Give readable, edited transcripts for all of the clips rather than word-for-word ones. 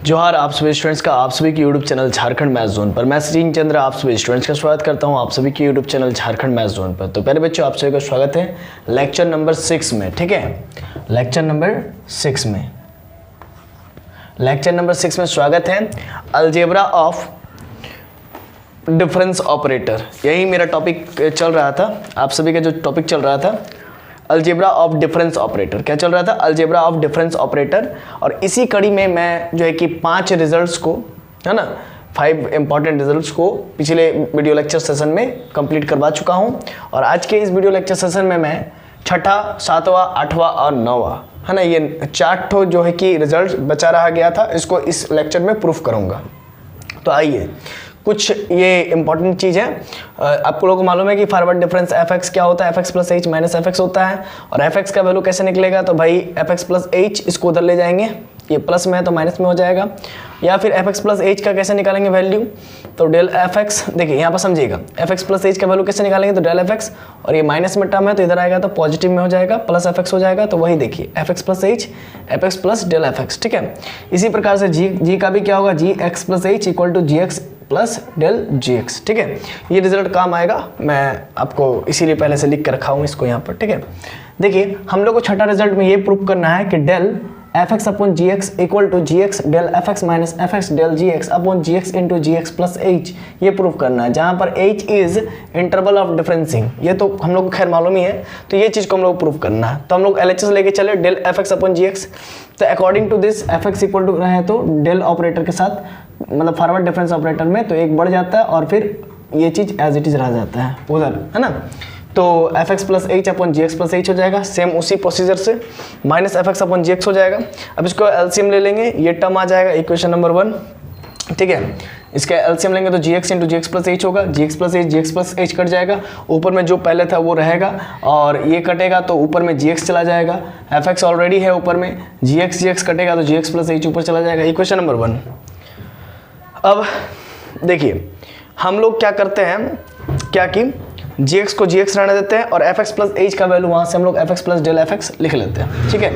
जोहार आप सभी स्टूडेंट्स का आप सभी के YouTube channel Jharkhand math zone पर मैं सचिन चंद्र आप सभी स्टूडेंट्स का स्वागत करता हूं आप सभी के YouTube channel Jharkhand math zone पर। तो पहले बच्चों आप सभी का स्वागत है लेक्चर नंबर 6 में। ठीक है, लेक्चर नंबर 6 में स्वागत है। अलजेब्रा ऑफ डिफरेंस ऑपरेटर, यही मेरा टॉपिक चल रहा था। आप सभी का जो टॉपिक चल रहा था अलजेब्रा ऑफ डिफरेंस ऑपरेटर, क्या चल रहा था? Algebra of difference operator. और इसी कड़ी में मैं जो है कि 5 रिजल्ट्स को, है ना, 5 इंपॉर्टेंट रिजल्ट्स को पिछले वीडियो लेक्चर सेशन में कंप्लीट करवा चुका हूं। और आज के इस वीडियो लेक्चर सेशन में मैं छठा, 7वां, 8वां और 9वां, है ना, ये 4 ठो जो है कि रिजल्ट बचा रहा गया था, इसको इस लेक्चर में प्रूफ करूंगा। तो आइए, कुछ ये इंपॉर्टेंट चीज़ है। आपको लोगों को मालूम है कि फॉरवर्ड डिफरेंस एफ एक्स क्या होता है? F x plus H minus F x होता है। और एफ एक्स का वैल्यू कैसे निकलेगा? तो भाई एफ एक्स प्लस एच, इसको उधर ले जाएंगे, ये प्लस में है तो माइनस में हो जाएगा। या फिर एफ एक्स प्लस एच का कैसे निकालेंगे वैल्यू? तो डेल एफ एक्स, देखिए यहाँ पर समझिएगा, एफ एक्स प्लस एच का वैल्यू कैसे निकालेंगे? तो डेल एफ एक्स, और ये माइनस में टर्म है तो इधर आएगा तो पॉजिटिव में हो जाएगा, प्लस एफ एक्स हो जाएगा। तो वही देखिए F x plus H, F x plus del F x. ठीक है, इसी प्रकार से जी का भी क्या होगा? G x plus h equal to ji x plus del ji x. ठीक है, ये रिजल्ट काम आएगा, मैं आपको इसीलिए पहले से लिख कर रखा हूँ इसको यहाँ पर। ठीक है, देखिए हम लोग को छठा रिजल्ट में ये प्रूफ करना है कि del F x upon ji X equal to ji x del F x minus F x del ji x upon ji x into ji x plus H, ये प्रूफ करना है, जहाँ पर H is interval of differencing. ये तो हम लोग को खैर मालूम ही है, तो ये चीज़ को हम लोग प्रूफ करना है। तो हम लोग एल एच एस लेके चले, डेल एफ एक्स अपॉन जी एक्स। तो according to this F x equal to रहे तो डेल ऑपरेटर के साथ, मतलब फॉरवर्ड डिफरेंस ऑपरेटर में, तो एक बढ़ जाता है और फिर ये चीज़ एज इट इज रह जाता है उधर, है ना। तो F x plus h upon जी एक्स प्लस एच हो जाएगा, सेम उसी प्रोसीजर से माइनस एफ एक्स अपॉन जी एक्स हो जाएगा। अब इसको एलसीएम ले लेंगे, ये टर्म आ जाएगा इक्वेशन नंबर 1। ठीक है, इसका एलसीएम लेंगे तो जी एक्स इंटू जी एक्स प्लस एच होगा, g x plus H cut जाएगा, ऊपर में जो पहले था वो रहेगा और ये कटेगा तो ऊपर में जी एक्स चला जाएगा। एफ एक्स ऑलरेडी है ऊपर में, जी एक्स कटेगा तो जी एक्स प्लस एच ऊपर चला जाएगा, इक्वेशन नंबर 1। अब देखिए हम लोग क्या करते हैं, क्या कि जी एक्स को जी एक्स रहने देते हैं और एफ एक्स प्लस एच का वैल्यू वहाँ से हम लोग F x plus del F x लिख लेते हैं। ठीक है,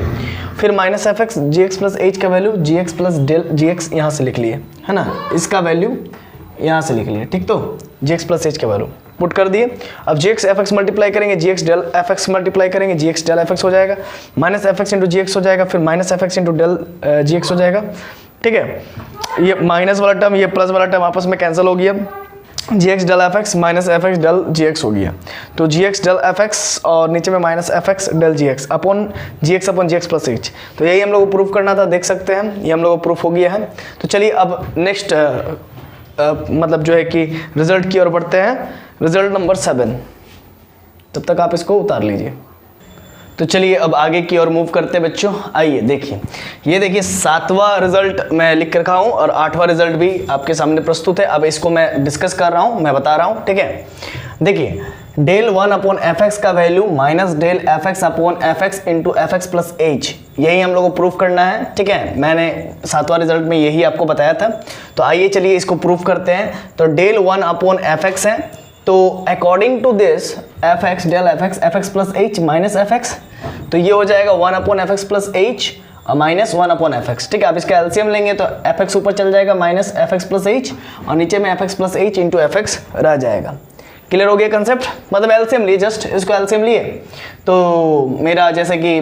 फिर minus F X G x plus H का value G x plus del जी एक्स यहाँ से लिख लिए, है ना, इसका वैल्यू यहाँ से लिख लिए। ठीक, तो जी एक्स प्लस एच का वैल्यू पुट कर दिए। अब g x f x multiply करेंगे, g x del F x multiply करेंगे, g x del F x हो जाएगा, माइनस एफ एक्स इंटू जी एक्स हो जाएगा, फिर minus F x into del जी एक्स हो जाएगा। ठीक है, ये माइनस वाला टर्म, ये प्लस वाला टर्म आपस में कैंसिल हो गया, g x del F x minus F x del जी एक्स हो गया। तो g x del F x और नीचे में माइनस एफ एक्स डेल जी एक्स अपॉन जी एक्स प्लस एच। तो यही हम लोग को प्रूफ करना था, देख सकते हैं ये हम लोग को प्रूफ हो गया है। तो चलिए अब नेक्स्ट मतलब जो है कि रिजल्ट की ओर बढ़ते हैं, रिजल्ट नंबर 7। तब तक आप इसको उतार लीजिए। तो चलिए अब आगे की ओर मूव करते हैं बच्चों। आइए देखिए, ये देखिए 7वां रिजल्ट मैं लिख कर रखा हूँ और 8वां रिजल्ट भी आपके सामने प्रस्तुत है। अब इसको मैं डिस्कस कर रहा हूँ, मैं बता रहा हूँ। ठीक है, देखिए डेल 1 अपॉन एफ एक्स का value minus del F x upon F x into F x plus H, यही हम लोग को प्रूफ करना है। ठीक है, मैंने 7वां रिजल्ट में यही आपको बताया था। तो आइए चलिए इसको प्रूफ करते हैं। तो डेल 1 अपॉन एफ एक्स है, तो according to this F x del F x plus H minus F X, तो ये हो जाएगा 1 upon F x plus H और माइनस 1 अपॉन एफ एक्स। ठीक है, आप इसका एलसीएम लेंगे तो एफ एक्स ऊपर चल जाएगा minus F x plus H और नीचे में f x plus h into F x रह जाएगा। क्लियर हो गया कंसेप्ट? मतलब एलसीएम लिए, जस्ट इसको एलसीएम लिए तो मेरा जैसे कि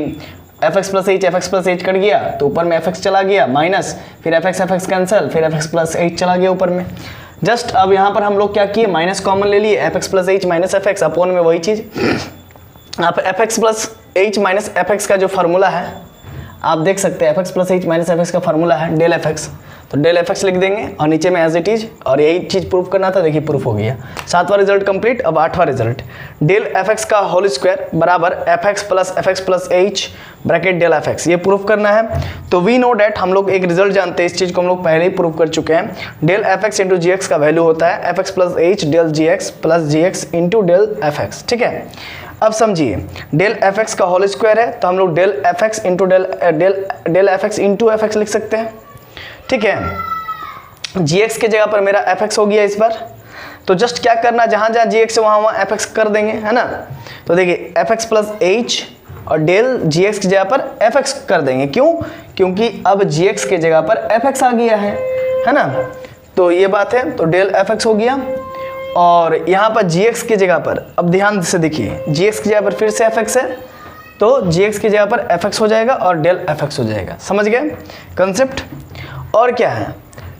F x plus H cut गया तो ऊपर में एफ एक्स चला गया माइनस, फिर एफ एक्स कैंसिल, फिर एफ एक्स प्लस एच चला गया ऊपर में। जस्ट अब यहाँ पर हम लोग क्या किए, माइनस कॉमन ले लिए, F x plus H minus F x upon में वही चीज़। आप F x plus H minus F x का जो फार्मूला है आप देख सकते हैं, F x plus H minus F x का फार्मूला है डेल एफ एक्स, तो डेल एफ एक्स लिख देंगे और नीचे में एज इट इज, और यही चीज़ प्रूफ करना था। देखिए प्रूफ हो गया। 7वां रिजल्ट कंप्लीट। अब 8वां रिजल्ट, डेल एफ एक्स का होल स्क्वायर बराबर F x plus H bracket del F X, ये प्रूफ करना है। तो वी नो डैट, हम लोग एक रिजल्ट जानते हैं, इस चीज़ को हम लोग पहले ही प्रूफ कर चुके हैं। डेल एफ एक्स इंटू जी एक्स का वैल्यू होता है f x plus h del जी x plus g x into del F x. ठीक है, अब समझिए डेल एफ एक्स का होल स्क्वायर है तो हम लोग del F x into del F x into F x लिख सकते हैं। ठीक है, जी एक्स की जगह पर मेरा एफ एक्स हो गया इस बार, तो जस्ट क्या करना, जहाँ जहाँ जी एक्स है वहाँ वहाँ एफ एक्स कर देंगे, है ना। तो देखिए एफ एक्स प्लस एच और डेल जी एक्स की जगह पर एफ एक्स कर देंगे। क्यों? क्योंकि अब gx की जगह पर fx आ गया है ना, तो ये बात है, तो डेल fx हो गया। और यहाँ पर gx की जगह पर, अब ध्यान से देखिए, gx की जगह पर फिर से fx है, तो gx की जगह पर fx हो जाएगा और डेल fx हो जाएगा। समझ गए कंसेप्ट? और क्या है,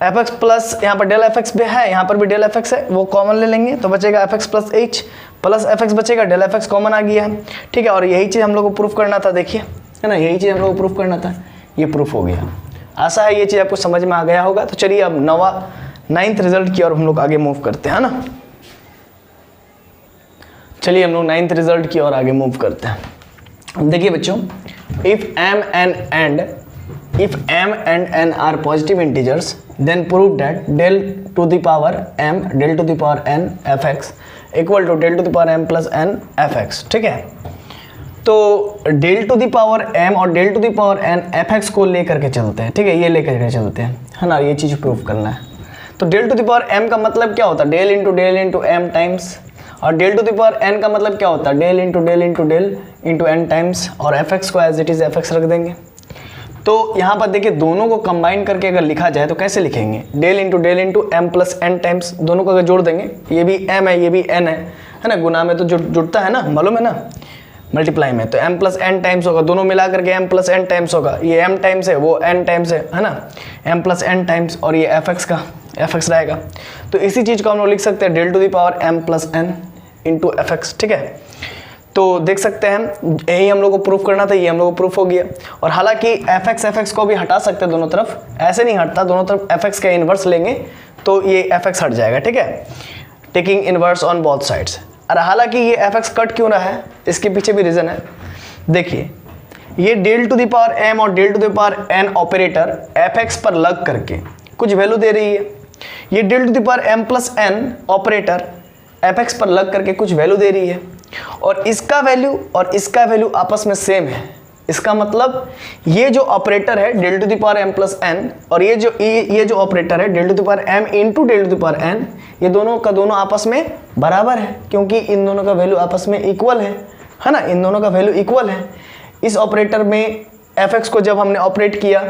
fx प्लस यहाँ पर डेल fx भी है, यहाँ पर भी डेल fx है, वो कॉमन ले लेंगे तो बचेगा fx plus h plus fx बचेगा, डेल fx कॉमन आ गया है, ठीक है। और यही चीज़ हम लोग को प्रूफ करना था, देखिए है ना, यही चीज़ हम लोग को प्रूफ करना था, ये प्रूफ हो गया। आशा है ये चीज़ आपको समझ में आ गया होगा। तो चलिए अब 9th रिजल्ट की ओर हम लोग आगे मूव करते हैं, है ना। चलिए हम लोग 9th रिजल्ट की ओर आगे मूव करते हैं। देखिए बच्चों, if m and n are positive integers then prove that del to the power m del to the power n fx equal to del to the power m plus n fx, ठीक है। तो del to the power m और del to the power n fx को लेकर के चलते हैं, ठीक है, ये लेकर के चलते हैं, है ना, ये चीज़ प्रूव करना है। तो del to the power m का मतलब क्या होता है, del into m टाइम्स, और del to the power n का मतलब क्या होता है, del into n टाइम्स, और fx को एज इट इज़ fx रख देंगे। तो यहाँ पर देखिए, दोनों को कंबाइन करके अगर लिखा जाए तो कैसे लिखेंगे, del into m plus n times, दोनों को अगर जोड़ देंगे, ये भी m है ये भी n है ना, गुना में तो जुड़ता है ना, मालूम है ना, मल्टीप्लाई में तो m प्लस n टाइम्स होगा, दोनों मिला करके m प्लस n टाइम्स होगा, ये m टाइम्स है वो n टाइम्स है ना, m प्लस n टाइम्स, और ये fx का fx रहेगा। तो इसी चीज़ को हम लोग लिख सकते हैं del to the power m plus n into fx, ठीक है। तो देख सकते हैं, यही हम लोग को प्रूफ करना था, ये हम लोग को प्रूफ हो गया। और हालांकि fx को भी हटा सकते हैं दोनों तरफ, ऐसे नहीं हटता, दोनों तरफ fx का इन्वर्स लेंगे तो ये fx हट जाएगा, ठीक है, taking inverse on both sides. और हालांकि ये fx कट क्यों रहा है, इसके पीछे भी रीज़न है। देखिए, ये del to the power m और del to the power n operator fx पर लग करके कुछ वैल्यू दे रही है, ये del to the power m plus n operator fx पर लग करके कुछ वैल्यू दे रही है, और इसका वैल्यू और इसका वैल्यू आपस में सेम है। इसका मतलब ये जो ऑपरेटर है del to the power m plus n, और ये जो ऑपरेटर है del to the power m into del to the power n, ये दोनों का दोनों आपस में बराबर है, क्योंकि इन दोनों का वैल्यू आपस में इक्वल है ना, इन दोनों का वैल्यू इक्वल है। इस ऑपरेटर में fx को जब हमने ऑपरेट किया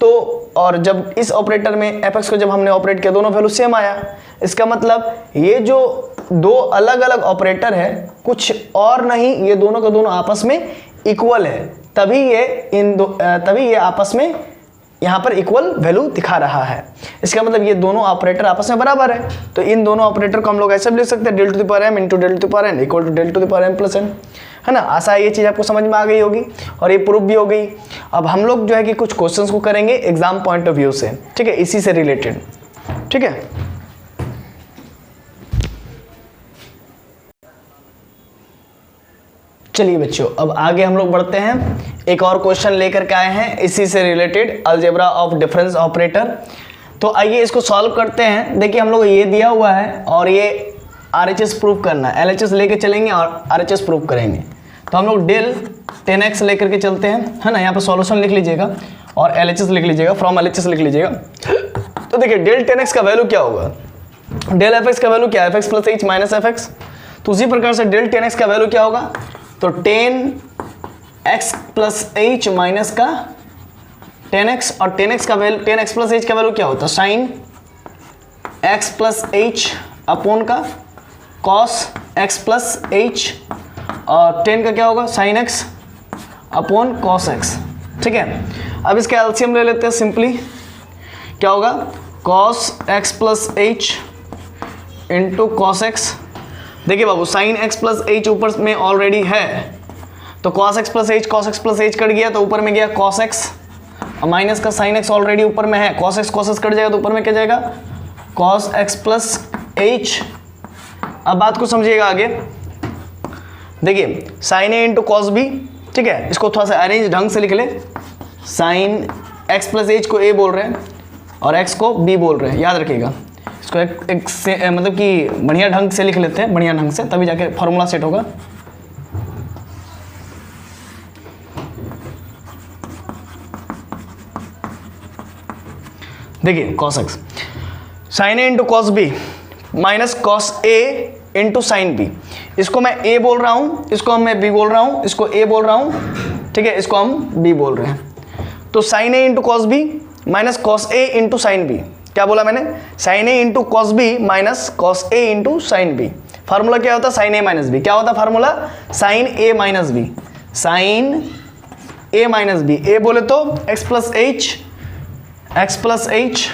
तो, और जब इस ऑपरेटर में fx को जब हमने ऑपरेट किया, दोनों वैल्यू सेम आया। इसका मतलब ये जो दो अलग अलग ऑपरेटर है कुछ और नहीं, ये दोनों का दोनों आपस में इक्वल है, तभी ये आपस में यहाँ पर इक्वल वैल्यू दिखा रहा है। इसका मतलब ये दोनों ऑपरेटर आपस में बराबर है। तो इन दोनों ऑपरेटर को हम लोग ऐसे भी लिख सकते हैं, del to the power m into del to the power n equal to del to the power m plus n, है ना। आशा है ये चीज़ आपको समझ में आ गई होगी और ये प्रूफ भी हो गई। अब हम लोग जो है कि कुछ क्वेश्चंस को करेंगे एग्जाम पॉइंट ऑफ व्यू से, ठीक है, इसी से रिलेटेड, ठीक है। चलिए बच्चों, अब आगे हम लोग बढ़ते हैं, एक और क्वेश्चन लेकर के आए हैं इसी से related, algebra of difference operator. तो आइए इसको सॉल्व करते हैं। देखिए, हम लोग ये दिया हुआ है और ये RHS प्रूफ करना है, LHS लेके चलेंगे और RHS प्रूफ करेंगे। तो हम लोग डेल 10x लेकर के चलते हैं, है ना। यहाँ पर सॉल्यूशन लिख लीजिएगा और LHS लिख लीजिएगा, फ्रॉम LHS लिख लीजिएगा। तो देखिए, डेल 10x का वैल्यू क्या होगा, डेल fx का वैल्यू क्या है, fx plus h minus fx। तो उसी प्रकार से डेल 10x का वैल्यू क्या होगा, तो 10x प्लस h माइनस का 10x, और 10x का वैल्यू 10x प्लस h का वैल्यू क्या होता है, sine x plus h upon का कॉस x प्लस h, और 10 का क्या होगा, sine x upon cos x, ठीक है। अब इसका एलसीएम ले लेते हैं, सिंपली क्या होगा, cos x plus h into cos x। देखिए बाबू, साइन x प्लस h ऊपर में ऑलरेडी है, तो cos x plus h, cos x plus h cut गया तो ऊपर में गया cos x, और माइनस का साइन x ऑलरेडी ऊपर में है, cos x कट जाएगा तो ऊपर में क्या जाएगा, cos x प्लस h। अब बात को समझिएगा आगे। देखिए, sine a into cos b, ठीक है, इसको थोड़ा सा अरेंज ढंग से लिख ले। साइन x प्लस h को a बोल रहे हैं और x को b बोल रहे हैं, याद रखिएगा। इसको एक से मतलब कि बढ़िया ढंग से लिख लेते हैं, बढ़िया ढंग से, तभी जाके फॉर्मूला सेट होगा। देखिए, cos x, sine a into cos b minus cos a into sine b। इसको मैं a बोल रहा हूँ, इसको मैं b बोल रहा हूँ, इसको a बोल रहा हूँ, ठीक है, इसको हम b बोल रहे हैं। तो sine a into cos b minus cos a into sine b, क्या बोला मैंने, sine a into cos b minus cos a into sine b. Formula क्या होता है, साइन ए माइनस बी, क्या होता है formula, sine a minus b, sine a minus b, a बोले तो x plus h, x plus h,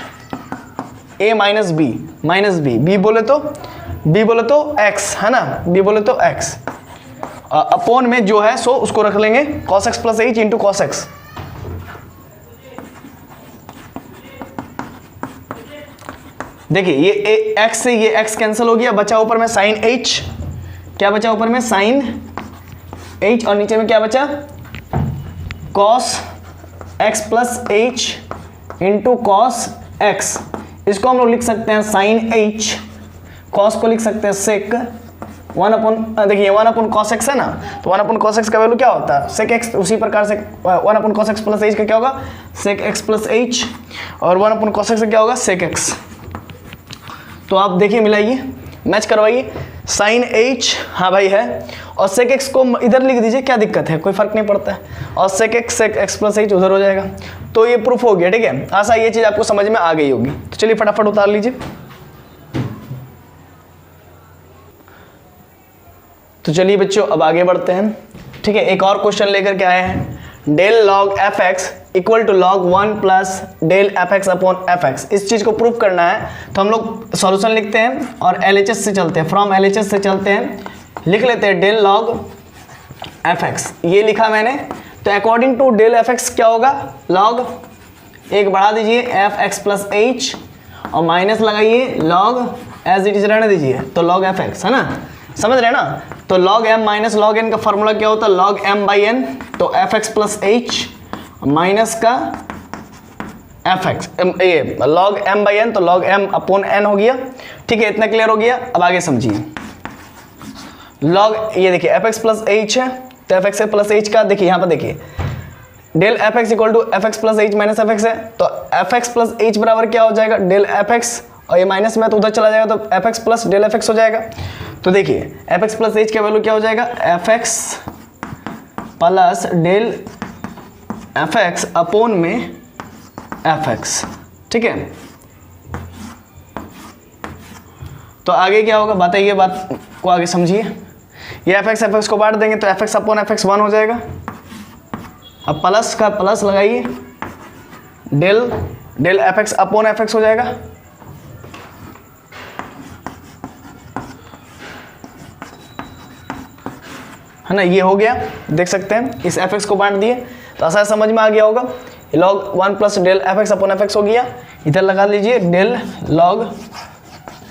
a minus b, b बोले तो एक्स है ना, बी बोले तो एक्स, अपॉन में जो है सो उसको रख लेंगे cos x plus h into cos x. देखिए ये एक्स से ये एक्स कैंसिल हो गया, बचा ऊपर में साइन एच, क्या बचा ऊपर में, साइन एच, और नीचे में क्या बचा, cos x plus h into cos x. इसको हम लोग लिख सकते हैं साइन एच, कॉस को लिख सकते हैं सेक 1 अपॉन, देखिए 1 अपॉन कॉस एक्स है ना, तो 1 अपॉन कॉस एक्स का वैल्यू क्या होता है, सेक एक्स। उसी प्रकार से 1 upon cos x plus H का क्या होगा, सेक एक्स प्लस एच, और 1 अपॉन कॉस एक्स का क्या होगा, सेक एक्स। तो आप देखिए मिलाइए, मैच करवाइए, साइन एच हाँ भाई है, और सेक एक्स को इधर लिख दीजिए, क्या दिक्कत है, कोई फर्क नहीं पड़ता है, और सेक एक्स प्लस एच उधर हो जाएगा। तो ये प्रूफ हो गया, ठीक है, आशा ये चीज़ आपको समझ में आ गई होगी। तो चलिए फटाफट उतार लीजिए। तो चलिए बच्चों अब आगे बढ़ते हैं, ठीक है, एक और क्वेश्चन लेकर के आए हैं, del log F x equal to log 1 plus del F x upon F X. इस चीज़ को प्रूफ करना है, तो हम लोग सॉल्यूशन लिखते हैं और LHS से चलते हैं, फ्रॉम LHS से चलते हैं, लिख लेते हैं डेल लॉग एफ एक्स, ये लिखा मैंने। तो according to del F X क्या होगा, लॉग एक बढ़ा दीजिए एफ एक्स प्लस एच, और माइनस लगाइए लॉग एज इट इज रहने दीजिए, तो लॉग एफ एक्स है ना, समझ रहे हैं ना। तो log M minus log N का फॉर्मूला क्या होता है, लॉग एम बाई एन, तो F x plus H minus का एफ एक्स, ये लॉग एम बाई एन, तो लॉग एम अपॉन एन हो गया, ठीक है, इतना क्लियर हो गया। अब आगे समझिए, लॉग ये देखिए एफ एक्स प्लस एच है, तो एफ एक्स प्लस एच का देखिए यहाँ पर देखिए del F x equal to f x plus H minus F x है, तो एफ एक्स प्लस एच बराबर क्या हो जाएगा, डेल एफ एक्स, और ये माइनस में तो उधर चला जाएगा, तो F x plus del F x हो जाएगा। तो देखिए एफ एक्स प्लस एच का वैल्यू क्या हो जाएगा, f x plus del F x upon में एफ एक्स, ठीक है। तो आगे क्या होगा बताइए, बात को आगे समझिए, ये एफ एक्स को बांट देंगे, तो F x upon F x 1 हो जाएगा। अब प्लस का प्लस लगाइए, del F x upon F x हो जाएगा, है ना, ये हो गया, देख सकते हैं इस एफ एक्स को बांट दिए, तो ऐसा समझ में आ गया होगा। Log 1 plus del F x upon F x हो गया, इधर लगा लीजिए डेल लॉग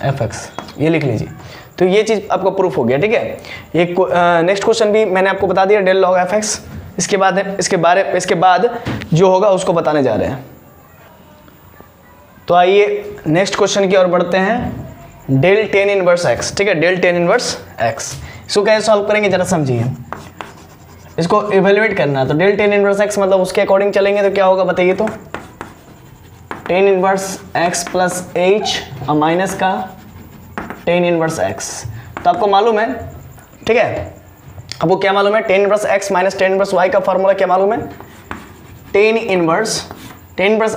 एफ एक्स, ये लिख लीजिए। तो ये चीज़ आपको प्रूफ हो गया, ठीक है। ये नेक्स्ट क्वेश्चन भी मैंने आपको बता दिया, डेल लॉग एफ एक्स। इसके बाद जो होगा उसको बताने जा रहे हैं। तो आइए नेक्स्ट क्वेश्चन की ओर बढ़ते हैं, डेल टेन इनवर्स एक्स, ठीक है, डेल टेन इनवर्स एक्स। इसको कैसे सॉल्व करेंगे जरा समझिए, इसको इवेल्युएट करना है। तो डेल टेन इनवर्स एक्स मतलब उसके अकॉर्डिंग चलेंगे तो क्या होगा बताइए, तो ten inverse x plus H और माइनस का टेन इनवर्स एक्स। तो आपको मालूम है, ठीक है, आपको क्या मालूम है, tan inverse x minus tan inverse y का फॉर्मूला क्या मालूम है, tan inverse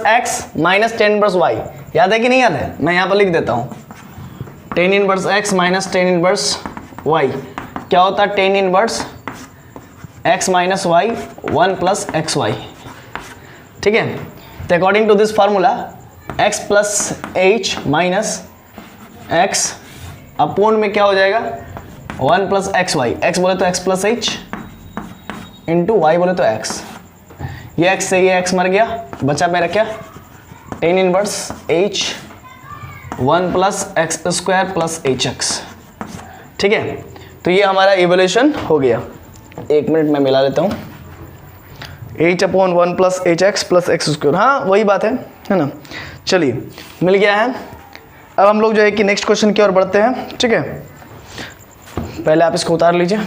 x minus tan inverse y. याद है कि नहीं याद है, मैं यहाँ पर लिख देता हूँ, tan inverse x minus tan inverse y क्या होता है, tan inverse x minus y 1 plus x y, ठीक है। तो according to this formula x plus H minus x upon में क्या हो जाएगा, 1 प्लस एक्स वाई, एक्स बोले तो x plus h into y बोले तो एक्स। ये एक्स से ये एक्स मर गया, बचा मेरा क्या, tan inverse H 1 plus x square plus h x, ठीक है। तो ये हमारा इवोल्यूशन हो गया। एक मिनट में मिला लेता हूँ, H upon 1 plus h x plus x square, हाँ वही बात है ना। चलिए मिल गया है। अब हम लोग जो है कि नेक्स्ट क्वेश्चन की ओर बढ़ते हैं, ठीक है। पहले आप इसको उतार लीजिए।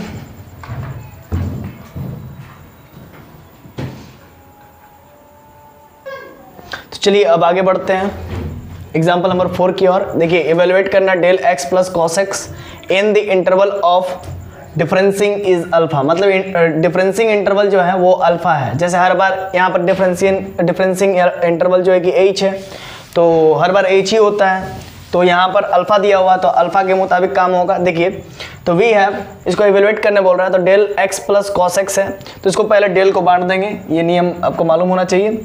तो चलिए अब आगे बढ़ते हैं एग्जाम्पल नंबर 4 की ओर। देखिए इवेलुएट करना del x plus cos x in the interval of differencing is alpha, मतलब डिफरेंसिंग इंटरवल जो है वो अल्फा है। जैसे हर बार यहाँ पर डिफरेंसिंग इंटरवल जो है कि h है, तो हर बार h ही होता है, तो यहाँ पर अल्फा दिया हुआ तो अल्फा के मुताबिक काम होगा। देखिए तो वी हैव, इसको इवेलुएट करने बोल रहा है, तो del x plus cos x है, तो इसको पहले डेल को बांट देंगे, ये नियम आपको मालूम होना चाहिए।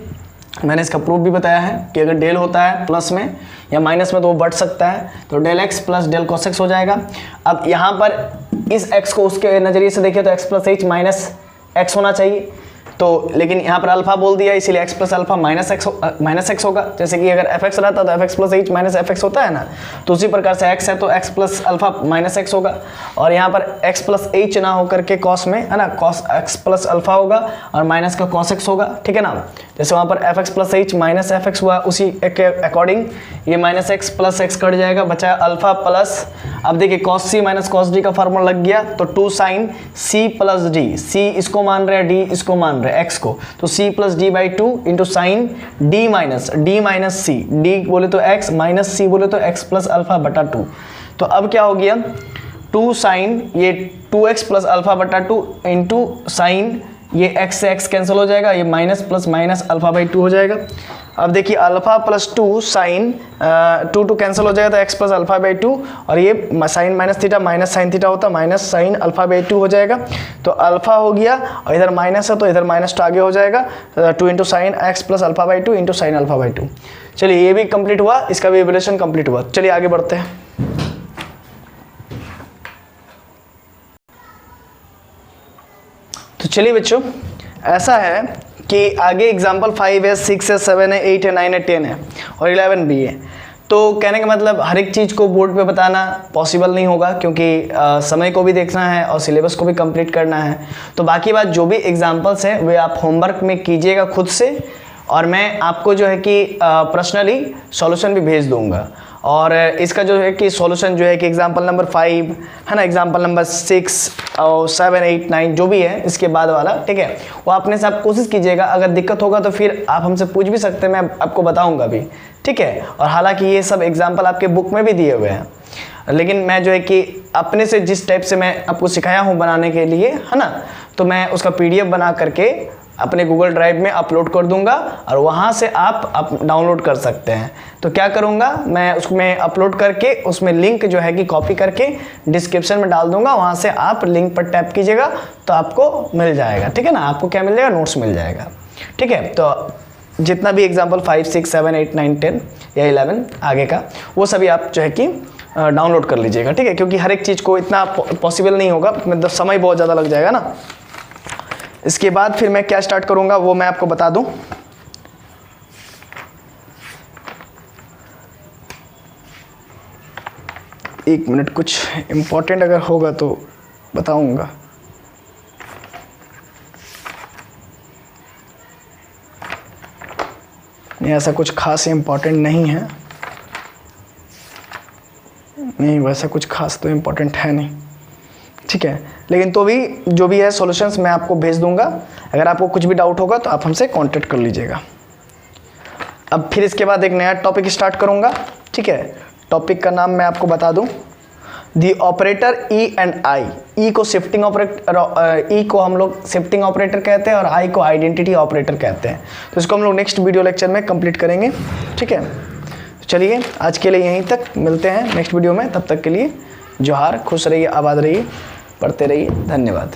मैंने इसका प्रूफ भी बताया है कि अगर डेल होता है प्लस में या माइनस में तो वो बढ़ सकता है, तो del x plus del cos x हो जाएगा। अब यहाँ पर इस x को उसके नज़रिए से देखिए तो x plus h minus x होना चाहिए, तो लेकिन यहाँ पर अल्फा बोल दिया इसीलिए x plus alpha minus x होगा। जैसे कि अगर fx रहता तो fx plus h minus fx होता है ना, तो उसी प्रकार से x है तो x plus alpha minus x होगा, और यहाँ पर x प्लस h ना होकर के cos में है ना cos x प्लस अल्फा होगा और माइनस का cos x होगा, ठीक है ना। जैसे वहाँ पर fx plus h minus fx हुआ, उसी के अकॉर्डिंग ये minus x plus x cut जाएगा, बचा अल्फा प्लस, अब देखिए cos c minus cos d का फार्मूला लग गया, तो 2 sine c plus d, c इसको मान रहे हैं d इसको मान रहे हैं x को, तो c plus d by 2 into sine d minus c, d बोले तो x माइनस c बोले तो x प्लस अल्फा बटा 2। तो अब क्या हो गया 2 साइन ये 2x प्लस अल्फा बटा 2 इंटू साइन ये x से x कैंसिल हो जाएगा, ये minus plus minus alpha by 2 हो जाएगा। अब देखिए अल्फा प्लस 2 साइन 2 कैंसिल हो जाएगा तो x प्लस अल्फा बाई 2, और ये sine minus theta minus sine theta होता माइनस साइन अल्फा बाई 2 हो जाएगा, तो अल्फा हो गया और इधर माइनस है तो इधर माइनस तो आगे हो जाएगा 2 into sine x plus alpha by 2 into sine alpha by 2। चलिए ये भी कंप्लीट हुआ, इसका भी इवैल्यूएशन कंप्लीट हुआ। चलिए आगे बढ़ते हैं। तो चलिए बच्चों ऐसा है कि आगे एग्जाम्पल 5 है, 6 है, 7 है, 8 है, 9 है, 10 है और 11 भी है। तो कहने का मतलब हर एक चीज़ को बोर्ड पे बताना पॉसिबल नहीं होगा, क्योंकि समय को भी देखना है और सिलेबस को भी कंप्लीट करना है। तो बाकी बात जो भी एग्जाम्पल्स है वे आप होमवर्क में कीजिएगा खुद से, और मैं आपको जो है कि पर्सनली सॉल्यूशन भी भेज दूंगा। और इसका जो है कि सॉल्यूशन जो है कि एग्जांपल नंबर 5 है ना, एग्जांपल नंबर 6 और 7, 8, 9 जो भी है इसके बाद वाला, ठीक है, वो अपने से आप कोशिश कीजिएगा। अगर दिक्कत होगा तो फिर आप हमसे पूछ भी सकते हैं, मैं आपको बताऊंगा भी, ठीक है। और हालांकि ये सब एग्जांपल आपके बुक में भी दिए हुए हैं, लेकिन मैं जो है कि अपने से जिस टाइप से मैं आपको सिखाया हूँ बनाने के लिए, है ना, तो मैं उसका PDF बना करके अपने गूगल ड्राइव में अपलोड कर दूंगा और वहाँ से आप डाउनलोड कर सकते हैं। तो क्या करूँगा मैं उसमें अपलोड करके उसमें लिंक जो है कि कॉपी करके डिस्क्रिप्शन में डाल दूंगा, वहाँ से आप लिंक पर टैप कीजिएगा तो आपको मिल जाएगा, ठीक है ना। आपको क्या मिल जाएगा, नोट्स मिल जाएगा, ठीक है। तो जितना भी एग्जाम्पल 5, 6, 7, 8, 9, 10 या 11 आगे का वो सभी आप जो है कि डाउनलोड कर लीजिएगा, ठीक है, क्योंकि हर एक चीज़ को इतना पॉसिबल नहीं होगा, मतलब समय बहुत ज़्यादा लग जाएगा ना। इसके बाद फिर मैं क्या स्टार्ट करूंगा वो मैं आपको बता दूं। एक मिनट, कुछ इम्पोर्टेंट अगर होगा तो बताऊंगा। नहीं, ऐसा कुछ खास इम्पोर्टेंट नहीं है, नहीं वैसा कुछ खास तो इम्पोर्टेंट है नहीं, ठीक है। लेकिन तो भी जो भी है सॉल्यूशंस मैं आपको भेज दूंगा। अगर आपको कुछ भी डाउट होगा तो आप हमसे कांटेक्ट कर लीजिएगा। अब फिर इसके बाद एक नया टॉपिक स्टार्ट करूंगा, ठीक है। टॉपिक का नाम मैं आपको बता दूं, दी ऑपरेटर ई एंड आई। ई को शिफ्टिंग ऑपरेटर, ई को हम लोग शिफ्टिंग ऑपरेटर कहते हैं और आई को आइडेंटिटी ऑपरेटर कहते हैं। तो इसको हम लोग नेक्स्ट वीडियो लेक्चर में कंप्लीट करेंगे, ठीक है। चलिए आज के लिए यहीं तक, मिलते हैं नेक्स्ट वीडियो में। तब तक के लिए जोहार, खुश रहिए, आबाद रहिए, पढ़ते रहिए, धन्यवाद।